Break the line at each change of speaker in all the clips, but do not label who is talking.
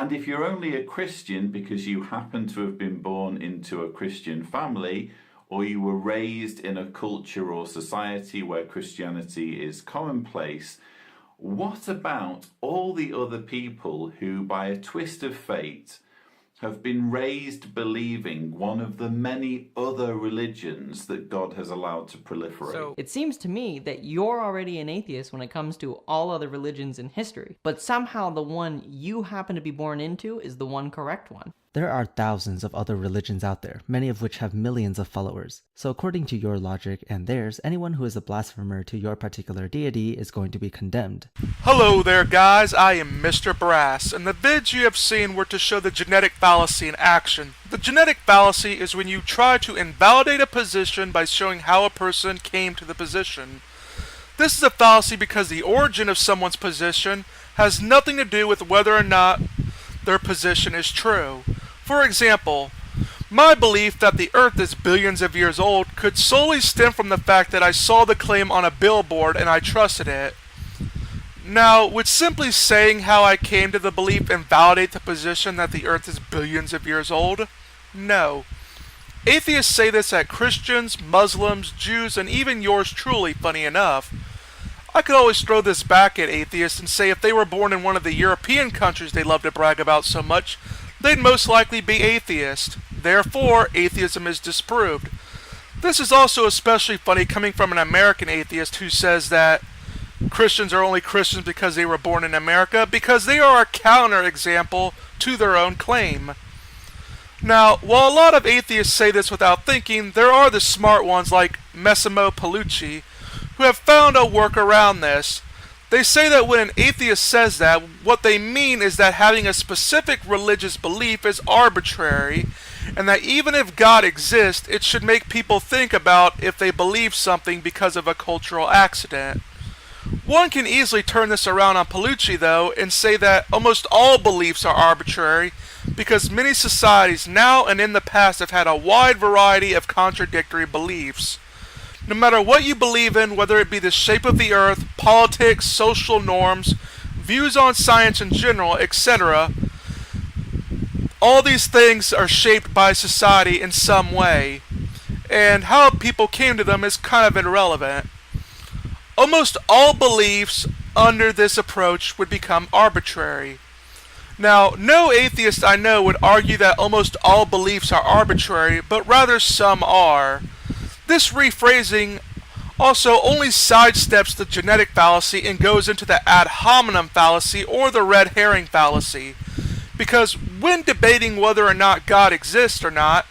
And if you're only a Christian because you happen to have been born into a Christian family, or you were raised in a culture or society where Christianity is commonplace, what about all the other people who, by a twist of fate, have been raised believing one of the many other religions that God has allowed to proliferate?
So it seems to me that you're already an atheist when it comes to all other religions in history, but somehow the one you happen to be born into is the one correct one.
There are thousands of other religions out there, many of which have millions of followers. So according to your logic and theirs, anyone who is a blasphemer to your particular deity is going to be condemned.
Hello there guys, I am Mr. Brass, and the vids you have seen were to show the genetic fallacy in action. The genetic fallacy is when you try to invalidate a position by showing how a person came to the position. This is a fallacy because the origin of someone's position has nothing to do with whether or not their position is true. For example, my belief that the Earth is billions of years old could solely stem from the fact that I saw the claim on a billboard and I trusted it. Now, would simply saying how I came to the belief invalidate the position that the Earth is billions of years old? No. Atheists say this at Christians, Muslims, Jews, and even yours truly, funny enough. I could always throw this back at atheists and say if they were born in one of the European countries they love to brag about so much, they'd most likely be atheist. Therefore, atheism is disproved. This is also especially funny coming from an American atheist who says that Christians are only Christians because they were born in America, because they are a counterexample to their own claim. Now, while a lot of atheists say this without thinking, there are the smart ones like Massimo Pigliucci who have found a work around this. They say that when an atheist says that, what they mean is that having a specific religious belief is arbitrary, and that even if God exists, it should make people think about if they believe something because of a cultural accident. One can easily turn this around on Pigliucci, though, and say that almost all beliefs are arbitrary, because many societies now and in the past have had a wide variety of contradictory beliefs. No matter what you believe in, whether it be the shape of the earth, politics, social norms, views on science in general, etc., all these things are shaped by society in some way, and how people came to them is kind of irrelevant. Almost all beliefs under this approach would become arbitrary. Now, no atheist I know would argue that almost all beliefs are arbitrary, but rather some are. This rephrasing also only sidesteps the genetic fallacy and goes into the ad hominem fallacy or the red herring fallacy. Because when debating whether or not God exists or not,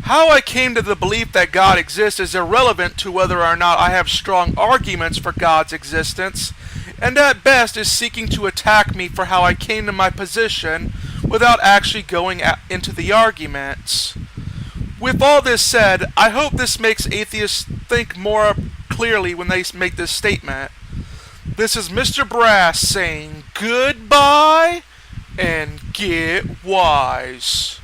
how I came to the belief that God exists is irrelevant to whether or not I have strong arguments for God's existence, and at best is seeking to attack me for how I came to my position without actually going into the arguments. With all this said, I hope this makes atheists think more clearly when they make this statement. This is Mr. Brass saying goodbye and get wise.